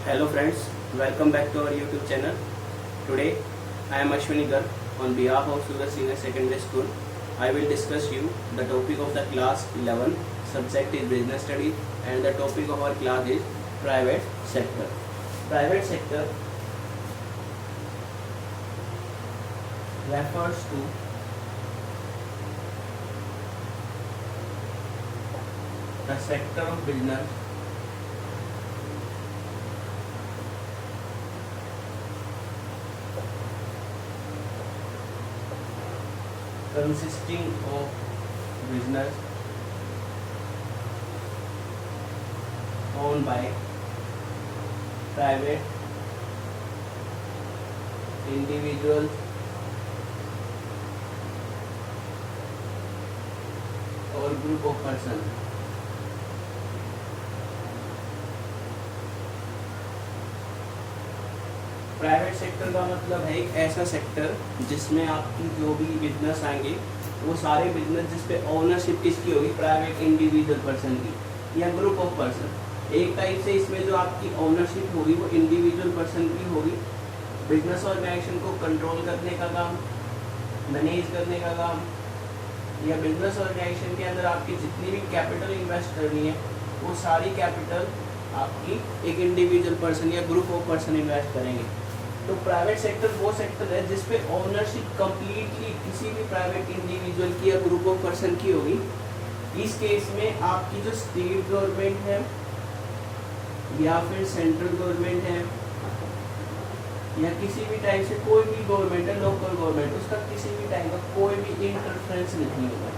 Hello friends, welcome back to our YouTube channel. Today I am Ashwini Garg on behalf of Sugar Senior Secondary School. I will discuss you the topic of the class 11, subject is business studies, and the topic of our class is private sector. Private sector refers to the sector of business consisting of business owned by private individuals or group of persons. Private sector का मतलब है एक ऐसा sector जिसमें आपकी जो भी business आएंगे वो सारे बिजनेस जिस पे ओनरशिप किसकी होगी, प्राइवेट इंडिविजुअल पर्सन की या ग्रुप ऑफ पर्सन। एक टाइप से इसमें जो आपकी ओनरशिप होगी वो इंडिविजुअल पर्सन की होगी। बिजनेस ऑर्गेनाइजेशन को कंट्रोल करने का काम, मैनेज करने का काम, या बिजनेस ऑर्गेनाइजेशन के अंदर आपकी जितनी भी कैपिटल इन्वेस्ट करनी है वो सारी कैपिटल आपकी एक इंडिविजुअल पर्सन या ग्रुप ऑफ पर्सन इन्वेस्ट करेंगे। तो प्राइवेट सेक्टर वो सेक्टर है जिसपे ओनरशिप कंप्लीटली किसी भी प्राइवेट इंडिविजुअल की या ग्रुप ऑफ पर्सन की होगी। इस केस में आपकी जो स्टेट गवर्नमेंट है या फिर सेंट्रल गवर्नमेंट है या किसी भी टाइप से कोई भी गवर्नमेंट है, लोकल गवर्नमेंट, उसका किसी भी टाइप का कोई भी इंटरफेरेंस नहीं होगा।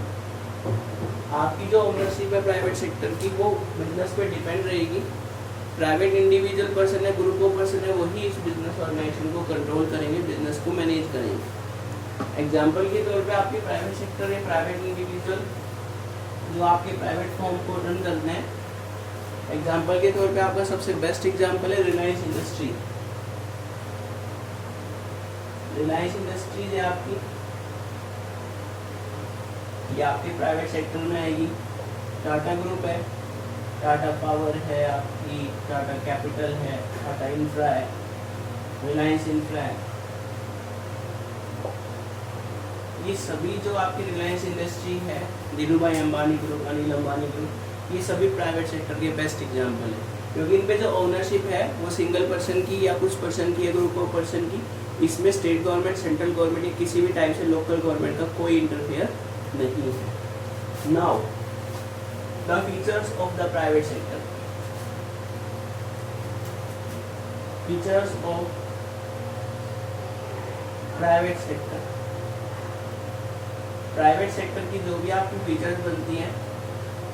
आपकी जो ओनरशिप है प्राइवेट सेक्टर की वो बिजनेस पे डिपेंड रहेगी। प्राइवेट इंडिविजुअल पर्सन है, ग्रुप ऑफ पर्सन है, वही इस बिजनेस ऑर्गेनाइजेशन को कंट्रोल करेंगे, बिजनेस को मैनेज करेंगे। एग्जांपल के तौर पे आपकी प्राइवेट सेक्टर है, प्राइवेट इंडिविजुअल जो आपके प्राइवेट फॉर्म को रन करते हैं। एग्जांपल के तौर पे आपका सबसे बेस्ट एग्जांपल है रिलायंस इंडस्ट्री। रिलायंस इंडस्ट्रीज है आपकी, ये आपके प्राइवेट सेक्टर में आएगी। टाटा ग्रुप है, टाटा पावर है आपकी, टाटा कैपिटल है, टाटा इंफ्रा है, रिलायंस इंफ्रा है। ये सभी जो आपकी रिलायंस इंडस्ट्री है, धीरूभाई अंबानी ग्रुप, अनिल अंबानी ग्रुप, ये सभी प्राइवेट सेक्टर के बेस्ट एग्जाम्पल है, क्योंकि इन पे जो ओनरशिप है वो सिंगल पर्सन की या कुछ पर्सन की या ग्रुप ऑफ पर्सन की। इसमें स्टेट गवर्नमेंट, सेंट्रल गवर्नमेंट या किसी भी टाइप से लोकल गवर्नमेंट का कोई इंटरफेयर नहीं है। Now the features of the private sector. Features of private sector. Private sector की जो भी आपकी फीचर्स बनती हैं,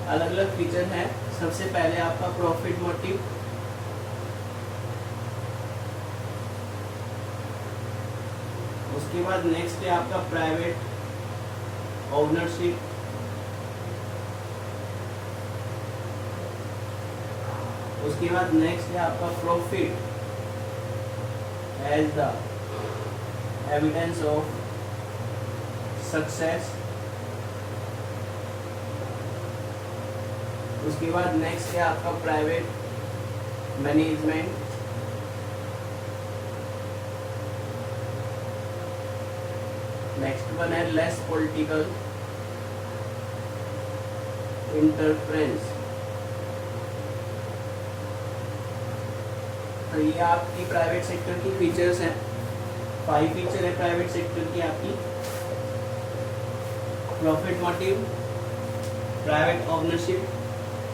अलग अलग फीचर हैं। सबसे पहले आपका प्रॉफिट मोटिव, उसके बाद नेक्स्ट है आपका प्राइवेट ओनरशिप, उसके बाद नेक्स्ट है आपका profit as the evidence of success, उसके बाद नेक्स्ट है आपका प्राइवेट मैनेजमेंट, नेक्स्ट वन है लेस पॉलिटिकल इंटरफेरेंस। तो ये आपकी प्राइवेट सेक्टर की फीचर्स हैं। 5 फीचर है प्राइवेट सेक्टर की आपकी: profit motive, private ownership,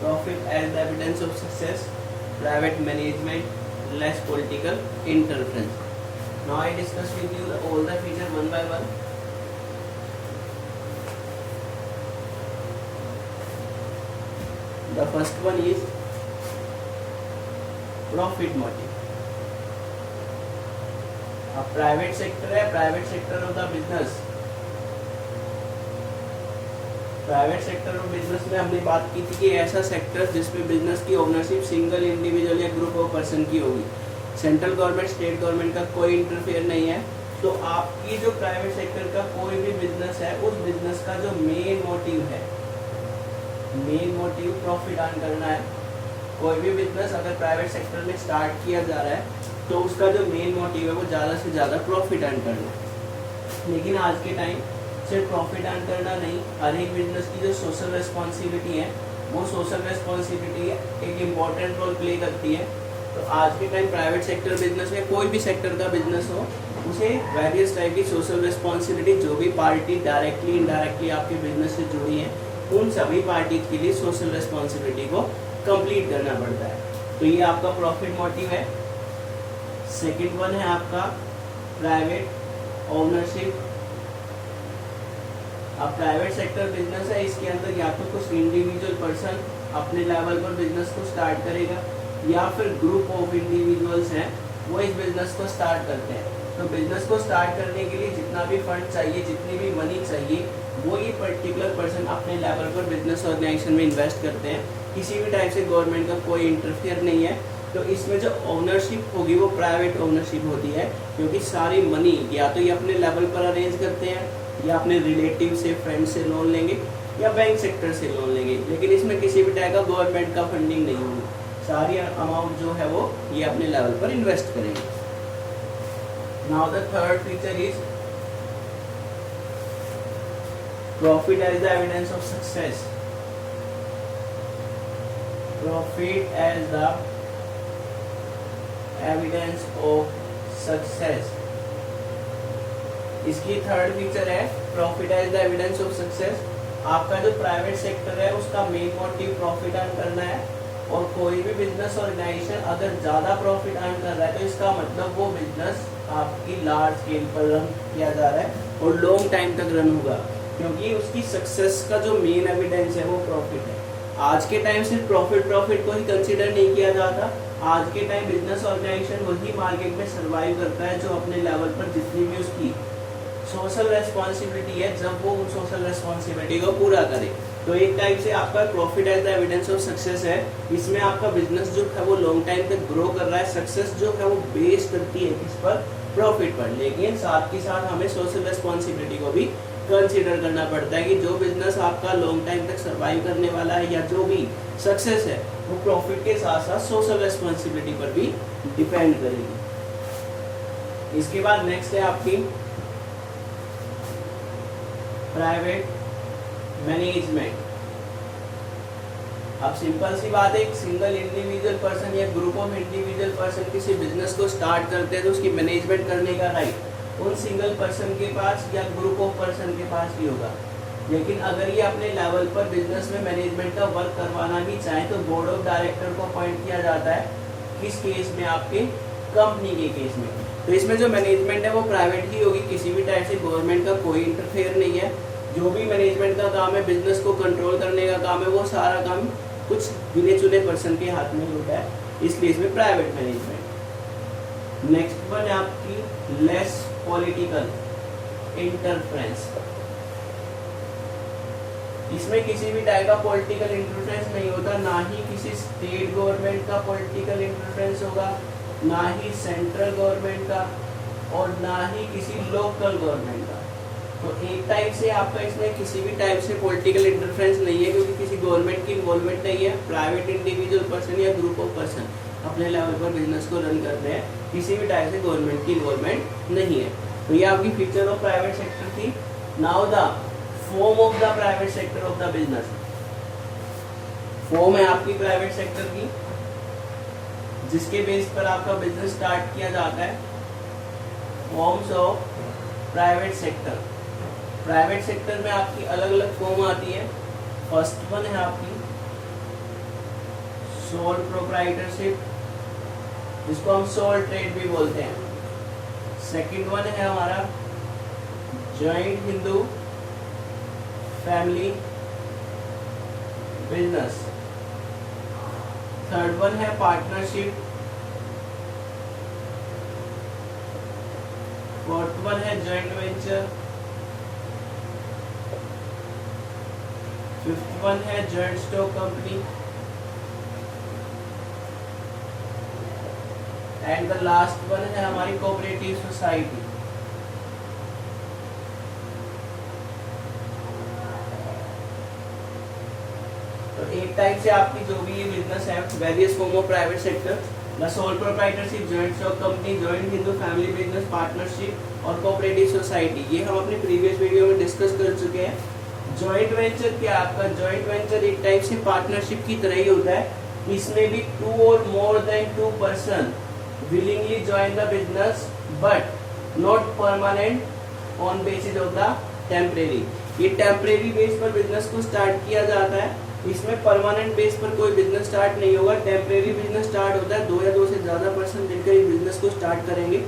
profit as the evidence of success, private management, less political interference. Now I discuss with you all the feature one by one. The first one is profit motive. अब private sector है, private sector of the business. Private sector of business में हमने बात की थी कि ऐसा sector जिसमें बिजनेस की ओनरशिप सिंगल इंडिविजुअल या ग्रुप ऑफ पर्सन की होगी। सेंट्रल गवर्नमेंट, स्टेट गवर्नमेंट का कोई इंटरफेयर नहीं है। तो आपकी जो प्राइवेट सेक्टर का कोई भी बिजनेस है, उस बिजनेस का जो मेन मोटिव है, मेन मोटिव प्रॉफिट अर्न करना है, कोई भी बिजनेस अगर प्राइवेट सेक्टर में स्टार्ट किया जा रहा है तो उसका जो मेन मोटिव है वो ज़्यादा से ज़्यादा प्रॉफिट अर्न करना है। लेकिन आज के टाइम सिर्फ प्रॉफिट अर्न करना नहीं, हर एक बिजनेस की जो सोशल रिस्पॉन्सिबिलिटी है वो सोशल रिस्पॉन्सिबिलिटी एक इम्पॉर्टेंट रोल प्ले करती है। तो आज के टाइम प्राइवेट सेक्टर बिजनेस में कोई भी सेक्टर का बिजनेस हो, उसे वेरियस टाइप की सोशल रिस्पॉन्सिबिलिटी जो भी पार्टी डायरेक्टली इनडायरेक्टली आपके बिजनेस से जुड़ी है उन सभी पार्टी के लिए सोशल रिस्पॉन्सिबिलिटी को कंप्लीट करना पड़ता है। तो ये आपका प्रॉफिट मोटिव है। सेकंड वन है आपका प्राइवेट ओनरशिप। अब प्राइवेट सेक्टर बिजनेस है, इसके अंदर या तो कुछ इंडिविजुअल पर्सन अपने लेवल पर बिजनेस को स्टार्ट करेगा या फिर ग्रुप ऑफ इंडिविजुअल्स हैं वो इस बिजनेस को स्टार्ट करते हैं। तो बिजनेस को स्टार्ट करने के लिए जितना भी फंड चाहिए, जितनी भी मनी चाहिए, वो ये पर्टिकुलर पर्सन अपने लेवल पर बिजनेस ऑर्गेनाइजेशन में इन्वेस्ट करते हैं। किसी भी टाइप से गवर्नमेंट का कोई इंटरफेयर नहीं है। तो इसमें जो ओनरशिप होगी वो प्राइवेट ओनरशिप होती है, क्योंकि सारी मनी या तो ये अपने लेवल पर अरेंज करते हैं या अपने रिलेटिव से, फ्रेंड से लोन लेंगे या बैंक सेक्टर से लोन लेंगे। लेकिन इसमें किसी भी टाइप का गवर्नमेंट का फंडिंग नहीं होगी, सारी अमाउंट जो है वो ये अपने लेवल पर इन्वेस्ट करेंगे। Now the third feature is profit as the evidence of success. Profit as the evidence of success. इसकी थर्ड फीचर है profit as the evidence of success. आपका जो प्राइवेट सेक्टर है उसका मेन मोटिव प्रॉफिट अर्न करना है, और कोई भी बिजनेस ऑर्गेनाइजेशन अगर ज़्यादा प्रॉफिट अर्न कर रहा है तो इसका मतलब वो बिजनेस आपकी लार्ज स्केल पर रन किया जा रहा है और लॉन्ग टाइम तक रन होगा, क्योंकि उसकी सक्सेस का जो मेन एविडेंस है वो प्रॉफिट है। आज के टाइम सिर्फ प्रॉफिट को ही कंसिडर नहीं किया जाता। आज के टाइम बिजनेस ऑर्गेनाइजेशन वही मार्केट में सर्वाइव करता है जो अपने लेवल पर जितनी भी उसकी सोशल रेस्पॉन्सिबिलिटी है, जब वो उन सोशल रेस्पॉन्सिबिलिटी को पूरा करे। तो एक टाइप से आपका profit as the evidence of success है। इसमें आपका बिजनेस जो है वो लॉन्ग टाइम तक ग्रो कर रहा है। सक्सेस जो है वो बेस करती है किस पर? प्रॉफिट पर। लेकिन साथ ही साथ हमें सोशल रेस्पॉन्सिबिलिटी को भी कंसिडर करना पड़ता है कि जो बिजनेस आपका लॉन्ग टाइम तक सर्वाइव करने वाला है या जो भी सक्सेस है वो प्रॉफिट के साथ साथ सोशल रेस्पॉन्सिबिलिटी पर भी डिपेंड करेगी। इसके बाद नेक्स्ट है आपकी प्राइवेट मैनेजमेंट। अब सिंपल सी बात है, एक सिंगल इंडिविजुअल पर्सन या ग्रुप ऑफ इंडिविजुअल पर्सन किसी बिजनेस को स्टार्ट करते हैं तो उसकी मैनेजमेंट करने का राइट उन सिंगल पर्सन के पास या ग्रुप ऑफ पर्सन के पास भी होगा। लेकिन अगर ये अपने लेवल पर बिजनेस में मैनेजमेंट का वर्क करवाना भी चाहे तो बोर्ड ऑफ डायरेक्टर को अपॉइंट किया जाता है। किस केस में? आपके कंपनी के केस में। तो इसमें जो मैनेजमेंट है वो प्राइवेट ही होगी, किसी भी टाइप से गवर्नमेंट का कोई इंटरफेयर नहीं है। जो भी मैनेजमेंट का काम है, बिजनेस को कंट्रोल करने का काम है, वो सारा काम कुछ गिने चुने पर्सन के हाथ में होता है, इसलिए इसमें प्राइवेट मैनेजमेंट। नेक्स्ट वन है आपकी लेस पॉलिटिकल इंटरफेरेंस। इसमें किसी भी टाइप का पॉलिटिकल इंटरफेरेंस नहीं होता, ना ही किसी स्टेट गवर्नमेंट का पॉलिटिकल इंटरफेरेंस होगा, ना ही सेंट्रल गवर्नमेंट का, और ना ही किसी लोकल गवर्नमेंट का। तो एक टाइप से आपका इसमें किसी भी टाइप से पॉलिटिकल इंटरफेरेंस नहीं है, क्योंकि किसी गवर्नमेंट की इन्वॉल्वमेंट नहीं है। प्राइवेट इंडिविजुअल पर्सन या ग्रुप ऑफ पर्सन अपने लेवल पर बिजनेस को रन करते हैं, किसी भी टाइप से गवर्नमेंट की इन्वॉल्वमेंट नहीं है। तो ये आपकी फीचर ऑफ प्राइवेट सेक्टर थी। Now the form of the private sector of the business. Form है आपकी प्राइवेट सेक्टर की, जिसके बेस पर आपका बिजनेस स्टार्ट किया जाता है। Forms of private sector. Private sector में आपकी अलग अलग फॉर्म आती है। फर्स्ट वन है आपकी सोल प्रोप्राइटरशिप, जिसको हम सोल ट्रेड भी बोलते हैं। सेकंड वन है हमारा joint Hindu family business. Third one है पार्टनरशिप। फोर्थ वन है जॉइंट वेंचर। फिफ्थ वन है joint stock company. And the last one है हमारी कोऑपरेटिव सोसाइटी। तो एक टाइप से आपकी जो भी ये बिजनेस है, various form of private sector, the sole proprietorship, joint stock company, joint Hindu family business, partnership और कोऑपरेटिव सोसाइटी, ये हम अपने प्रीवियस वीडियो में डिस्कस कर चुके हैं। जॉइंट वेंचर क्या, आपका जॉइंट वेंचर एक टाइप से पार्टनरशिप की तरह ही होता है। इसमें भी 2 और more than 2 person willingly join the business but not permanent on basis of the temporary। ये टेम्परेरी बेस पर बिजनेस को स्टार्ट किया जाता है, इसमें परमानेंट बेस पर कोई बिजनेस स्टार्ट नहीं होगा। टेम्परेरी बिजनेस स्टार्ट होता है, 2 या 2 से ज्यादा पर्सन मिलकर ये बिजनेस को स्टार्ट करेंगे।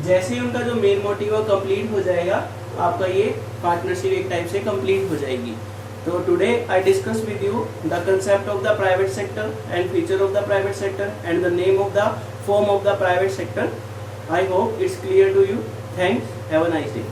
जैसे ही उनका जो मेन मोटिव है कंप्लीट हो जाएगा, आपका ये पार्टनरशिप एक टाइप से कंप्लीट हो जाएगी। So today I discuss with you the concept of the private sector and feature of the private sector and the name of the form of the private sector. I hope it's clear to you. Thanks. Have a nice day.